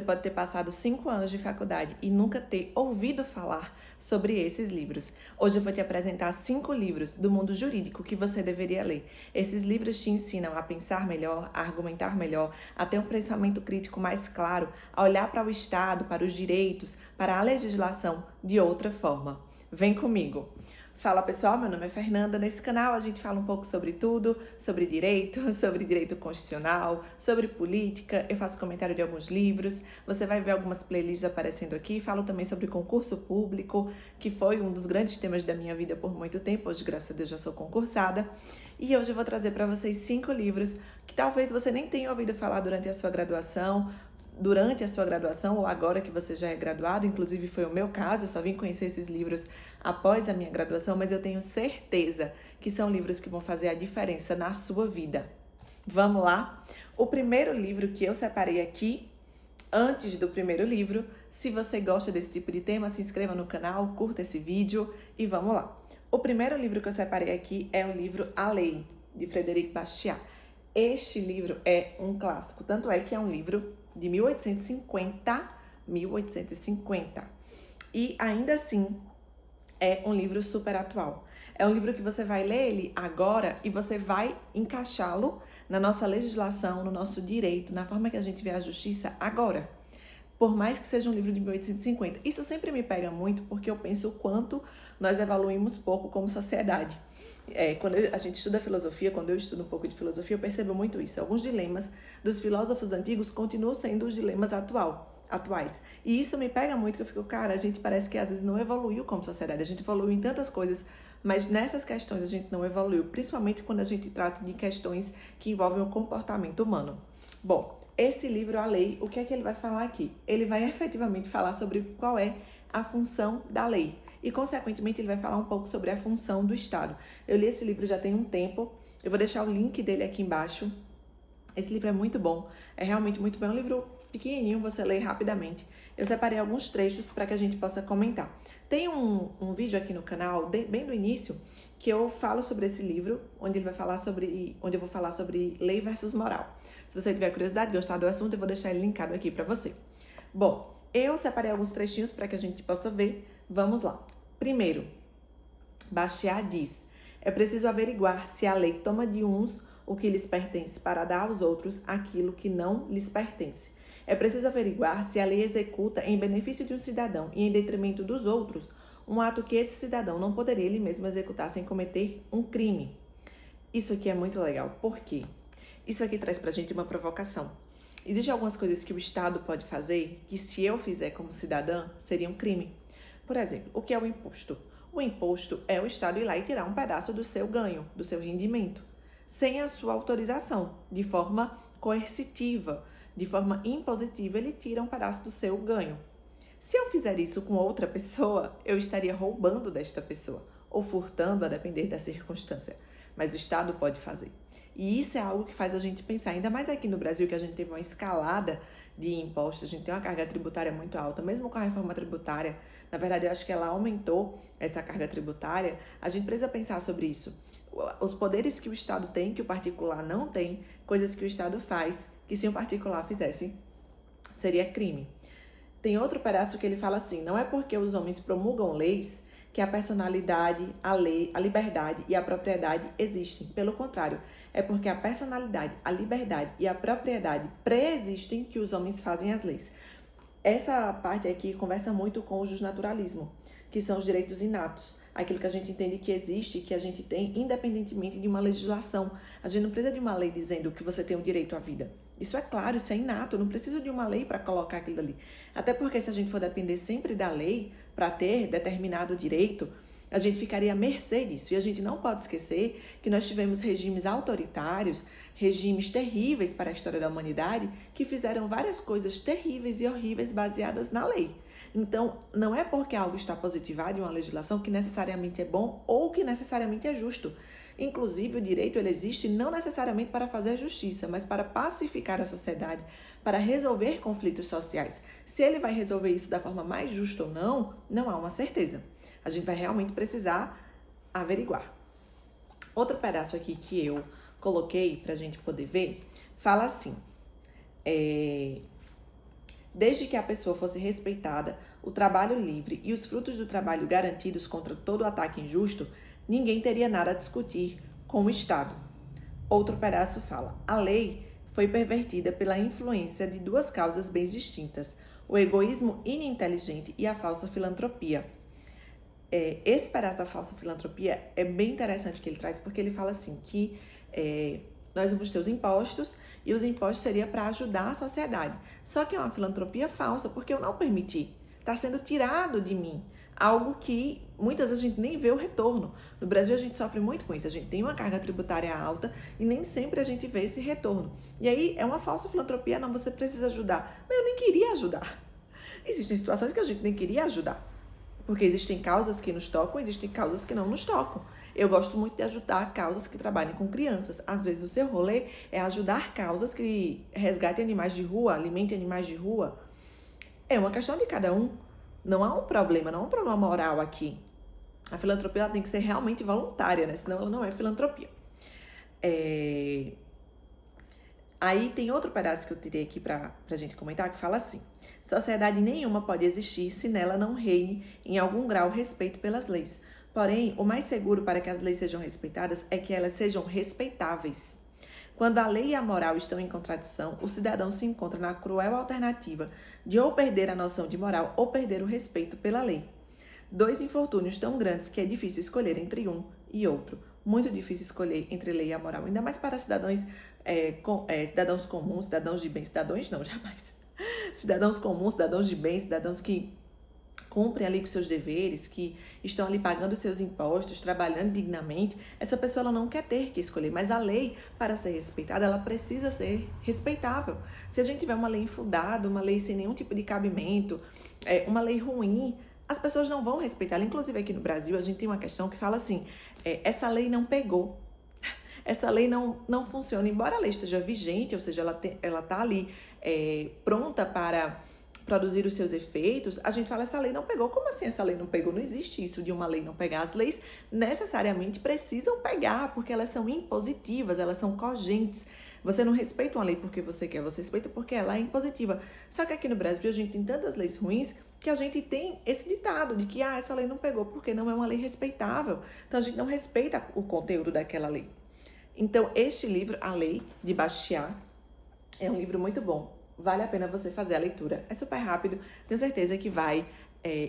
Você pode ter passado 5 anos de faculdade e nunca ter ouvido falar sobre esses livros. Hoje eu vou te apresentar 5 livros do mundo jurídico que você deveria ler. Esses livros te ensinam a pensar melhor, a argumentar melhor, a ter um pensamento crítico mais claro, a olhar para o Estado, para os direitos, para a legislação de outra forma. Vem comigo! Fala pessoal, meu nome é Fernanda. Nesse canal a gente fala um pouco sobre tudo, sobre direito constitucional, sobre política, eu faço comentário de alguns livros, você vai ver algumas playlists aparecendo aqui, falo também sobre concurso público, que foi um dos grandes temas da minha vida por muito tempo, hoje graças a Deus já sou concursada, e hoje eu vou trazer para vocês 5 livros que talvez você nem tenha ouvido falar durante a sua graduação, ou agora que você já é graduado, inclusive foi o meu caso, eu só vim conhecer esses livros após a minha graduação, mas eu tenho certeza que são livros que vão fazer a diferença na sua vida. Vamos lá? O primeiro livro que eu separei aqui, antes do primeiro livro, se você gosta desse tipo de tema, se inscreva no canal, curta esse vídeo e vamos lá. O primeiro livro que eu separei aqui é o livro A Lei, de Frederic Bastiat. Este livro é um clássico, tanto é que é um livro de 1850, e ainda assim é um livro super atual. É um livro que você vai ler ele agora e você vai encaixá-lo na nossa legislação, no nosso direito, na forma que a gente vê a justiça agora. Por mais que seja um livro de 1850. Isso sempre me pega muito porque eu penso o quanto nós evoluímos pouco como sociedade. Quando a gente estuda filosofia, quando eu estudo um pouco de filosofia, eu percebo muito isso. Alguns dilemas dos filósofos antigos continuam sendo os dilemas atuais. E isso me pega muito, que eu fico, cara, a gente parece que às vezes não evoluiu como sociedade. A gente evoluiu em tantas coisas, mas nessas questões a gente não evoluiu, principalmente quando a gente trata de questões que envolvem o comportamento humano. Bom, esse livro, A Lei, o que é que ele vai falar aqui? Ele vai efetivamente falar sobre qual é a função da lei. E, consequentemente, ele vai falar um pouco sobre a função do Estado. Eu li esse livro já tem um tempo, eu vou deixar o link dele aqui embaixo. Esse livro é muito bom, é realmente muito bom, é um livro pequenininho, você lê rapidamente. Eu separei alguns trechos para que a gente possa comentar. Tem um vídeo aqui no canal, bem do início, que eu falo sobre esse livro, onde eu vou falar sobre lei versus moral. Se você tiver curiosidade, gostar do assunto, eu vou deixar ele linkado aqui para você. Bom, eu separei alguns trechinhos para que a gente possa ver. Vamos lá. Primeiro, Bastiat diz: é preciso averiguar se a lei toma de uns o que lhes pertence para dar aos outros aquilo que não lhes pertence. É preciso averiguar se a lei executa em benefício de um cidadão e em detrimento dos outros um ato que esse cidadão não poderia ele mesmo executar sem cometer um crime. Isso aqui é muito legal. Por quê? Isso aqui traz pra gente uma provocação. Existem algumas coisas que o Estado pode fazer que, se eu fizer como cidadã, seria um crime. Por exemplo, o que é o imposto? O imposto é o Estado ir lá e tirar um pedaço do seu ganho, do seu rendimento, sem a sua autorização, de forma coercitiva, de forma impositiva, ele tira um pedaço do seu ganho. Se eu fizer isso com outra pessoa, eu estaria roubando desta pessoa, ou furtando, a depender da circunstância. Mas o Estado pode fazer. E isso é algo que faz a gente pensar, ainda mais aqui no Brasil, que a gente teve uma escalada de impostos, a gente tem uma carga tributária muito alta, mesmo com a reforma tributária, na verdade eu acho que ela aumentou essa carga tributária, a gente precisa pensar sobre isso. Os poderes que o Estado tem, que o particular não tem, coisas que o Estado faz, que se um particular fizesse, seria crime. Tem outro pedaço que ele fala assim: não é porque os homens promulgam leis que a personalidade, a lei, a liberdade e a propriedade existem. Pelo contrário, é porque a personalidade, a liberdade e a propriedade preexistem que os homens fazem as leis. Essa parte aqui conversa muito com o justnaturalismo, que são os direitos inatos, aquilo que a gente entende que existe, que a gente tem, independentemente de uma legislação. A gente não precisa de uma lei dizendo que você tem o direito à vida. Isso é claro, isso é inato, eu não preciso de uma lei para colocar aquilo ali. Até porque se a gente for depender sempre da lei para ter determinado direito, a gente ficaria à mercê disso. E a gente não pode esquecer que nós tivemos regimes autoritários, regimes terríveis para a história da humanidade, que fizeram várias coisas terríveis e horríveis baseadas na lei. Então, não é porque algo está positivado em uma legislação que necessariamente é bom ou que necessariamente é justo. Inclusive, o direito ele existe não necessariamente para fazer justiça, mas para pacificar a sociedade, para resolver conflitos sociais. Se ele vai resolver isso da forma mais justa ou não, não há uma certeza. A gente vai realmente precisar averiguar. Outro pedaço aqui que eu coloquei para a gente poder ver, fala assim: Desde que a pessoa fosse respeitada, o trabalho livre e os frutos do trabalho garantidos contra todo ataque injusto, ninguém teria nada a discutir com o Estado. Outro pedaço fala: a lei foi pervertida pela influência de duas causas bem distintas, o egoísmo ininteligente e a falsa filantropia. Esse pedaço da falsa filantropia é bem interessante que ele traz, porque ele fala assim que nós vamos ter os impostos e os impostos seriam para ajudar a sociedade. Só que é uma filantropia falsa, porque eu não permiti. Está sendo tirado de mim algo que muitas vezes a gente nem vê o retorno. No Brasil a gente sofre muito com isso. A gente tem uma carga tributária alta e nem sempre a gente vê esse retorno. E aí é uma falsa filantropia, não, você precisa ajudar. Mas eu nem queria ajudar. Existem situações que a gente nem queria ajudar. Porque existem causas que nos tocam, existem causas que não nos tocam. Eu gosto muito de ajudar causas que trabalhem com crianças. Às vezes o seu rolê é ajudar causas que resgatem animais de rua, alimentem animais de rua. É uma questão de cada um. Não há um problema, não há um problema moral aqui. A filantropia ela tem que ser realmente voluntária, né? Senão ela não é filantropia. Aí tem outro pedaço que eu tirei aqui pra gente comentar, que fala assim: sociedade nenhuma pode existir se nela não reine, em algum grau, respeito pelas leis. Porém, o mais seguro para que as leis sejam respeitadas é que elas sejam respeitáveis. Quando a lei e a moral estão em contradição, o cidadão se encontra na cruel alternativa de ou perder a noção de moral ou perder o respeito pela lei. Dois infortúnios tão grandes que é difícil escolher entre um e outro. Muito difícil escolher entre lei e a moral, ainda mais para cidadãos comuns, cidadãos de bem, cidadãos não, jamais. Cidadãos comuns, cidadãos de bem, cidadãos que cumprem ali com seus deveres, que estão ali pagando seus impostos, trabalhando dignamente. Essa pessoa ela não quer ter que escolher, mas a lei, para ser respeitada, ela precisa ser respeitável. Se a gente tiver uma lei infundada, uma lei sem nenhum tipo de cabimento, uma lei ruim, as pessoas não vão respeitar. Inclusive aqui no Brasil a gente tem uma questão que fala assim: essa lei não pegou. Essa lei não funciona, embora a lei esteja vigente, ou seja, ela tá ali pronta para produzir os seus efeitos, a gente fala, essa lei não pegou. Como assim essa lei não pegou? Não existe isso de uma lei não pegar. As leis necessariamente precisam pegar, porque elas são impositivas, elas são cogentes. Você não respeita uma lei porque você quer, você respeita porque ela é impositiva. Só que aqui no Brasil a gente tem tantas leis ruins que a gente tem esse ditado de que essa lei não pegou porque não é uma lei respeitável. Então a gente não respeita o conteúdo daquela lei. Então, este livro, A Lei de Bastiat, é um livro muito bom. Vale a pena você fazer a leitura. É super rápido, tenho certeza que vai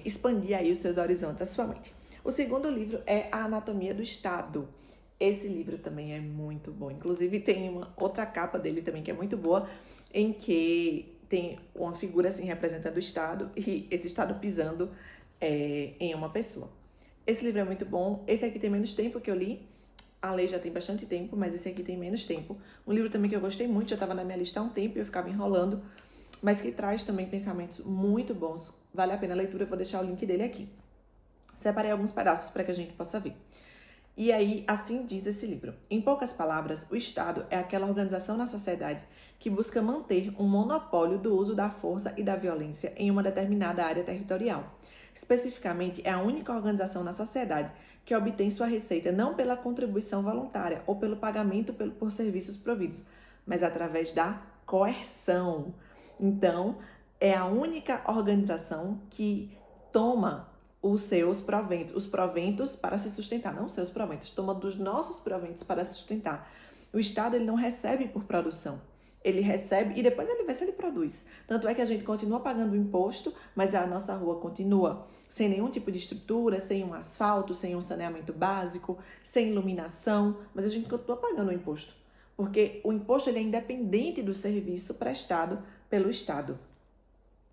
expandir aí os seus horizontes, a sua mente. O segundo livro é A Anatomia do Estado. Esse livro também é muito bom. Inclusive, tem uma outra capa dele também que é muito boa, em que tem uma figura assim representando o Estado e esse Estado pisando em uma pessoa. Esse livro é muito bom. Esse aqui tem menos tempo que eu li. A lei já tem bastante tempo, mas esse aqui tem menos tempo. Um livro também que eu gostei muito, já estava na minha lista há um tempo e eu ficava enrolando, mas que traz também pensamentos muito bons. Vale a pena a leitura, eu vou deixar o link dele aqui. Separei alguns pedaços para que a gente possa ver. E aí, assim diz esse livro. Em poucas palavras, o Estado é aquela organização na sociedade que busca manter um monopólio do uso da força e da violência em uma determinada área territorial. Especificamente, é a única organização na sociedade que obtém sua receita não pela contribuição voluntária ou pelo pagamento por serviços providos, mas através da coerção. Então, é a única organização que toma os seus proventos, os proventos para se sustentar, não os seus proventos, toma dos nossos proventos para se sustentar. O Estado ele não recebe por produção. Ele recebe e depois ele vê se ele produz. Tanto é que a gente continua pagando o imposto, mas a nossa rua continua sem nenhum tipo de estrutura, sem um asfalto, sem um saneamento básico, sem iluminação, mas a gente continua pagando o imposto. Porque o imposto ele é independente do serviço prestado pelo Estado.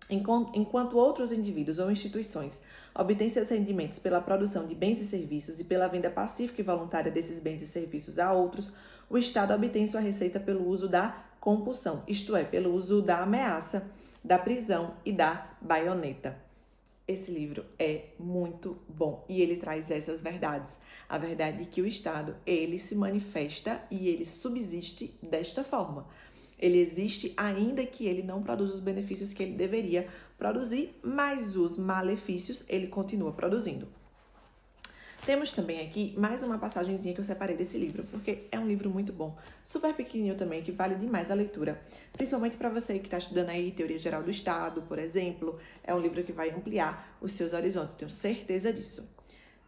Enquanto outros indivíduos ou instituições obtêm seus rendimentos pela produção de bens e serviços e pela venda pacífica e voluntária desses bens e serviços a outros, o Estado obtém sua receita pelo uso da compulsão, isto é, pelo uso da ameaça, da prisão e da baioneta. Esse livro é muito bom e ele traz essas verdades. A verdade é que o Estado, ele se manifesta e ele subsiste desta forma. Ele existe ainda que ele não produza os benefícios que ele deveria produzir, mas os malefícios ele continua produzindo. Temos também aqui mais uma passagenzinha que eu separei desse livro, porque é um livro muito bom, super pequenininho também, que vale demais a leitura, principalmente para você que está estudando aí Teoria Geral do Estado, por exemplo. É um livro que vai ampliar os seus horizontes, tenho certeza disso.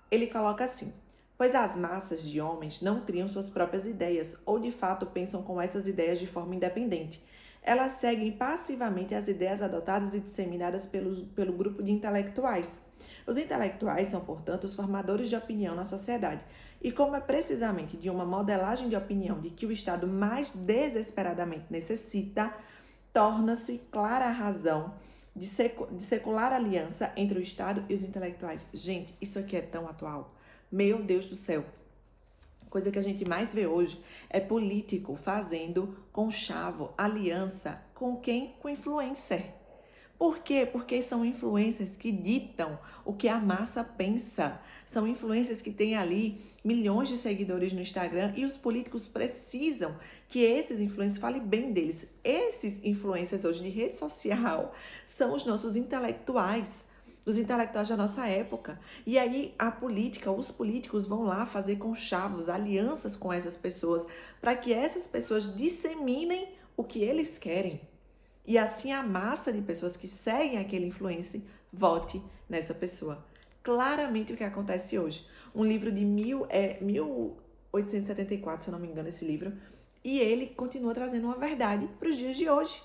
Ele coloca assim: pois as massas de homens não criam suas próprias ideias ou de fato pensam com essas ideias de forma independente. Elas seguem passivamente as ideias adotadas e disseminadas pelo grupo de intelectuais. Os intelectuais são, portanto, os formadores de opinião na sociedade. E como é precisamente de uma modelagem de opinião de que o Estado mais desesperadamente necessita, torna-se clara a razão de secular aliança entre o Estado e os intelectuais. Gente, isso aqui é tão atual. Meu Deus do céu. Coisa que a gente mais vê hoje é político fazendo conchavo, aliança com quem? Com influencer. Por quê? Porque são influências que ditam o que a massa pensa. São influências que têm ali milhões de seguidores no Instagram e os políticos precisam que esses influencers falem bem deles. Esses influencers hoje de rede social são os nossos intelectuais, os intelectuais da nossa época. E aí a política, os políticos vão lá fazer conchavos, alianças com essas pessoas, para que essas pessoas disseminem o que eles querem. E assim a massa de pessoas que seguem aquele influencer vote nessa pessoa. Claramente o que acontece hoje. Um livro de 1874, se eu não me engano, esse livro. E ele continua trazendo uma verdade para os dias de hoje.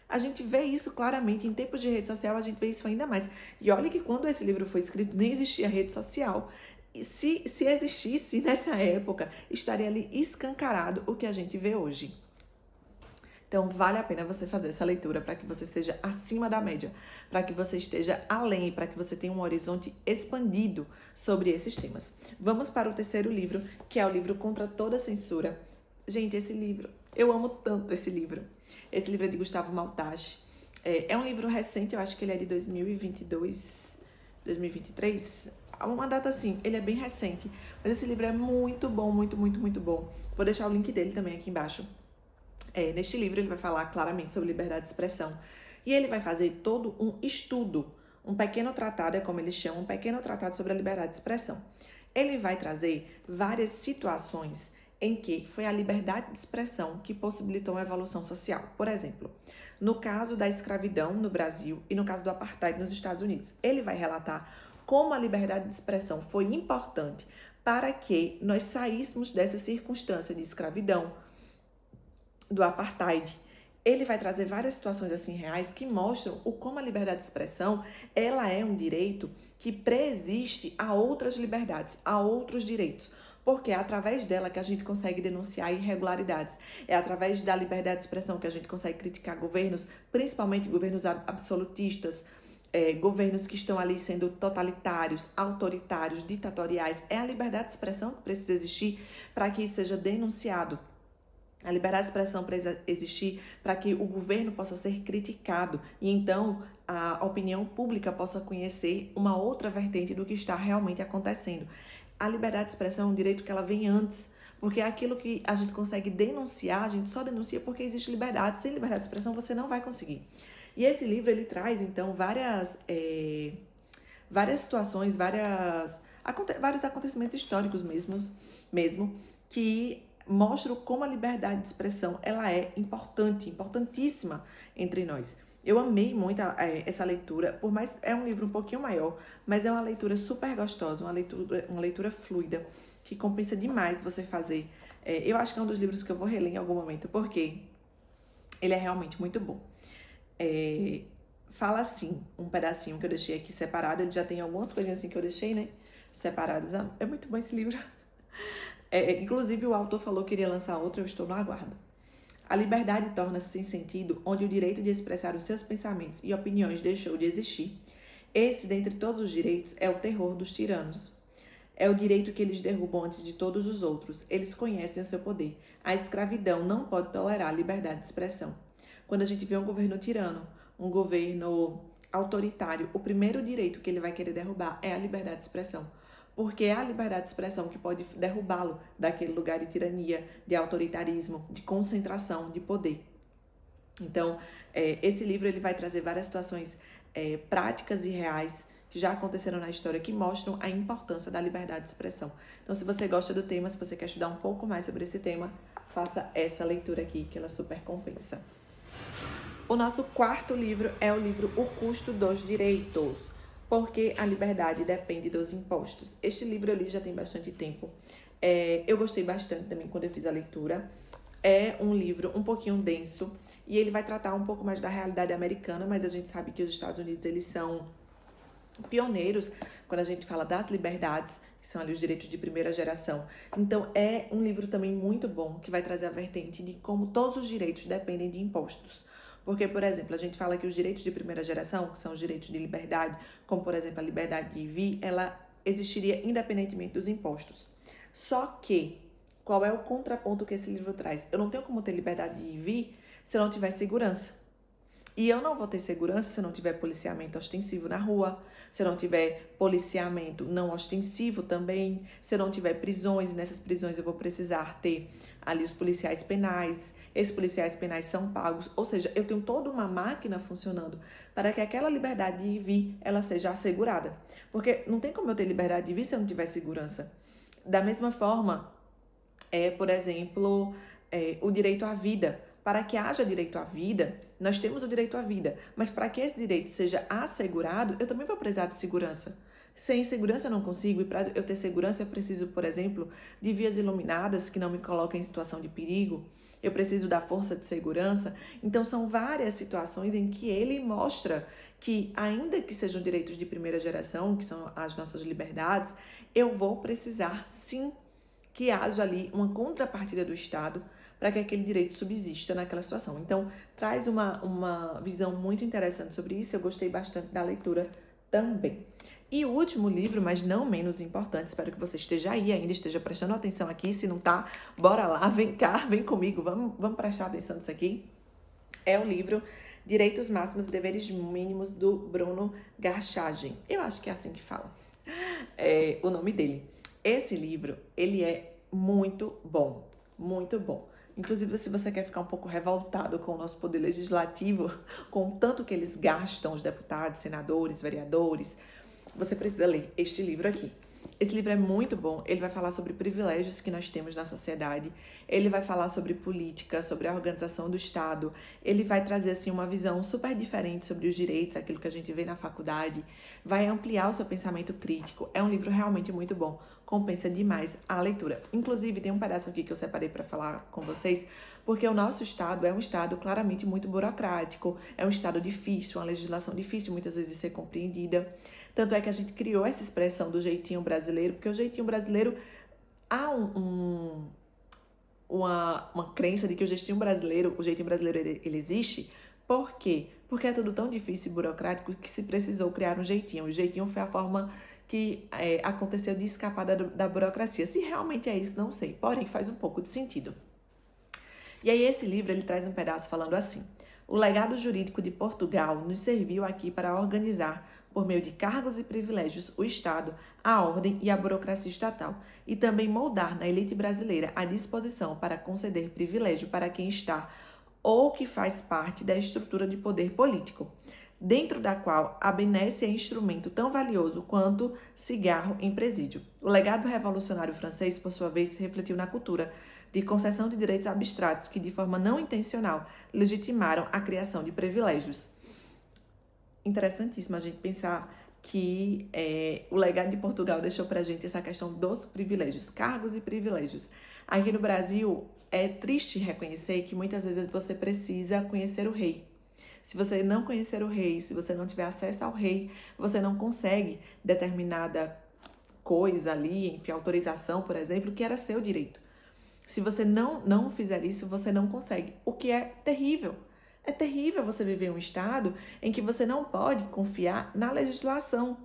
A gente vê isso claramente, em tempos de rede social a gente vê isso ainda mais. E olha que quando esse livro foi escrito nem existia rede social. E se existisse nessa época, estaria ali escancarado o que a gente vê hoje. Então, vale a pena você fazer essa leitura para que você esteja acima da média, para que você esteja além, para que você tenha um horizonte expandido sobre esses temas. Vamos para o terceiro livro, que é o livro Contra Toda Censura. Gente, esse livro, eu amo tanto esse livro. Esse livro é de Gustavo Maltache. É um livro recente, eu acho que ele é de 2022, 2023. Uma data assim, ele é bem recente. Mas esse livro é muito bom, muito, muito, muito bom. Vou deixar o link dele também aqui embaixo. Neste livro ele vai falar claramente sobre liberdade de expressão e ele vai fazer todo um estudo, um pequeno tratado, é como eles chamam, um pequeno tratado sobre a liberdade de expressão. Ele vai trazer várias situações em que foi a liberdade de expressão que possibilitou uma evolução social. Por exemplo, no caso da escravidão no Brasil e no caso do apartheid nos Estados Unidos, ele vai relatar como a liberdade de expressão foi importante para que nós saíssemos dessa circunstância de escravidão, do apartheid. Ele vai trazer várias situações assim reais que mostram o como a liberdade de expressão, ela é um direito que preexiste a outras liberdades, a outros direitos. Porque é através dela que a gente consegue denunciar irregularidades. É através da liberdade de expressão que a gente consegue criticar governos, principalmente governos absolutistas, governos que estão ali sendo totalitários, autoritários, ditatoriais. É a liberdade de expressão que precisa existir para que isso seja denunciado. A liberdade de expressão precisa existir para que o governo possa ser criticado e então a opinião pública possa conhecer uma outra vertente do que está realmente acontecendo. A liberdade de expressão é um direito que ela vem antes, porque é aquilo que a gente consegue denunciar, a gente só denuncia porque existe liberdade. Sem liberdade de expressão você não vai conseguir. E esse livro ele traz então várias situações, vários acontecimentos históricos mesmo que mostram como a liberdade de expressão ela é importantíssima entre nós. Eu amei muito essa leitura, por mais é um livro um pouquinho maior, mas é uma leitura super gostosa, uma leitura fluida, que compensa demais você fazer. Eu acho que é um dos livros que eu vou reler em algum momento, porque ele é realmente muito bom. Fala assim, um pedacinho que eu deixei aqui separado, ele já tem algumas coisinhas assim que eu deixei, né, separadas. É muito bom esse livro. Inclusive o autor falou que iria lançar outro, eu estou no aguardo. A liberdade torna-se sem sentido onde o direito de expressar os seus pensamentos e opiniões deixou de existir. Esse, dentre todos os direitos, é o terror dos tiranos. É o direito que eles derrubam antes de todos os outros. Eles conhecem o seu poder. A escravidão não pode tolerar a liberdade de expressão. Quando a gente vê um governo tirano, um governo autoritário, o primeiro direito que ele vai querer derrubar é a liberdade de expressão. Porque é a liberdade de expressão que pode derrubá-lo daquele lugar de tirania, de autoritarismo, de concentração, de poder. Então, esse livro ele vai trazer várias situações práticas e reais que já aconteceram na história, que mostram a importância da liberdade de expressão. Então, se você gosta do tema, se você quer estudar um pouco mais sobre esse tema, faça essa leitura aqui, que ela super compensa. O nosso quarto livro é o livro O Custo dos Direitos, porque a liberdade depende dos impostos. Este livro eu li já tem bastante tempo. Eu gostei bastante também quando eu fiz a leitura. É um livro um pouquinho denso e ele vai tratar um pouco mais da realidade americana, mas a gente sabe que os Estados Unidos, eles são pioneiros quando a gente fala das liberdades, que são ali os direitos de primeira geração. Então, é um livro também muito bom, que vai trazer a vertente de como todos os direitos dependem de impostos. Porque, por exemplo, a gente fala que os direitos de primeira geração, que são os direitos de liberdade, como, por exemplo, a liberdade de vir, ela existiria independentemente dos impostos. Só que, qual é o contraponto que esse livro traz? Eu não tenho como ter liberdade de vir se eu não tiver segurança. E eu não vou ter segurança se eu não tiver policiamento ostensivo na rua, se eu não tiver policiamento não ostensivo também, se eu não tiver prisões, e nessas prisões eu vou precisar ter ali os policiais penais, esses policiais penais são pagos, ou seja, eu tenho toda uma máquina funcionando para que aquela liberdade de vir, ela seja assegurada. Porque não tem como eu ter liberdade de vir se eu não tiver segurança. Da mesma forma, por exemplo, o direito à vida. Para que haja direito à vida, nós temos o direito à vida, mas para que esse direito seja assegurado, eu também vou precisar de segurança. Sem segurança eu não consigo, e para eu ter segurança eu preciso, por exemplo, de vias iluminadas que não me coloquem em situação de perigo, eu preciso da força de segurança. Então são várias situações em que ele mostra que, ainda que sejam direitos de primeira geração, que são as nossas liberdades, eu vou precisar sim que haja ali uma contrapartida do Estado para que aquele direito subsista naquela situação. Então, traz uma visão muito interessante sobre isso, eu gostei bastante da leitura também. E o último livro, mas não menos importante, espero que você esteja aí ainda, esteja prestando atenção aqui, se não tá, bora lá, vem cá, vem comigo, vamos prestar atenção nisso aqui. É o livro Direitos Máximos e Deveres Mínimos, do Bruno Garchagen. Eu acho que é assim que fala o nome dele. Esse livro, ele é muito bom, muito bom. Inclusive, se você quer ficar um pouco revoltado com o nosso poder legislativo, com o tanto que eles gastam, os deputados, senadores, vereadores, você precisa ler este livro aqui. Esse livro é muito bom, ele vai falar sobre privilégios que nós temos na sociedade, ele vai falar sobre política, sobre a organização do Estado, ele vai trazer assim uma visão super diferente sobre os direitos, aquilo que a gente vê na faculdade, vai ampliar o seu pensamento crítico. É um livro realmente muito bom, compensa demais a leitura. Inclusive, tem um pedaço aqui que eu separei para falar com vocês, porque o nosso Estado é um Estado claramente muito burocrático, é um Estado difícil, uma legislação difícil muitas vezes de ser compreendida. Tanto é que a gente criou essa expressão do jeitinho brasileiro, porque o jeitinho brasileiro, há uma crença de que o jeitinho brasileiro ele existe. Por quê? Porque é tudo tão difícil e burocrático que se precisou criar um jeitinho. O jeitinho foi a forma que aconteceu de escapar da burocracia. Se realmente é isso, não sei, porém faz um pouco de sentido. E aí esse livro, ele traz um pedaço falando assim: o legado jurídico de Portugal nos serviu aqui para organizar, por meio de cargos e privilégios, o Estado, a ordem e a burocracia estatal, e também moldar na elite brasileira a disposição para conceder privilégio para quem está ou que faz parte da estrutura de poder político, dentro da qual a benesse é instrumento tão valioso quanto cigarro em presídio. O legado revolucionário francês, por sua vez, refletiu na cultura de concessão de direitos abstratos que, de forma não intencional, legitimaram a criação de privilégios. Interessantíssimo a gente pensar que o legado de Portugal deixou pra gente essa questão dos privilégios, cargos e privilégios. Aqui no Brasil, é triste reconhecer que muitas vezes você precisa conhecer o rei. Se você não conhecer o rei, se você não tiver acesso ao rei, você não consegue determinada coisa ali, enfim, autorização, por exemplo, que era seu direito. Se você não fizer isso, você não consegue, o que é terrível. É terrível você viver em um estado em que você não pode confiar na legislação,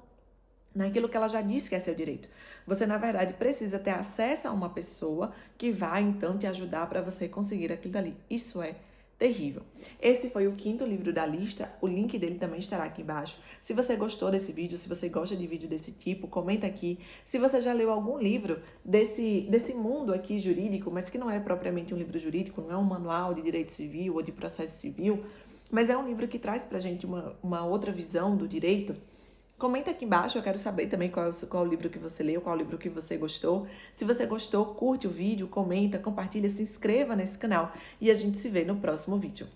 naquilo que ela já disse que é seu direito. Você, na verdade, precisa ter acesso a uma pessoa que vai, então, te ajudar para você conseguir aquilo dali. Isso é terrível. Esse foi o quinto livro da lista, o link dele também estará aqui embaixo. Se você gostou desse vídeo, se você gosta de vídeo desse tipo, comenta aqui. Se você já leu algum livro desse mundo aqui jurídico, mas que não é propriamente um livro jurídico, não é um manual de direito civil ou de processo civil, mas é um livro que traz pra gente uma outra visão do direito, Comenta aqui embaixo, eu quero saber também qual o livro que você leu, qual o livro que você gostou. Se você gostou, curte o vídeo, comenta, compartilha, se inscreva nesse canal e a gente se vê no próximo vídeo.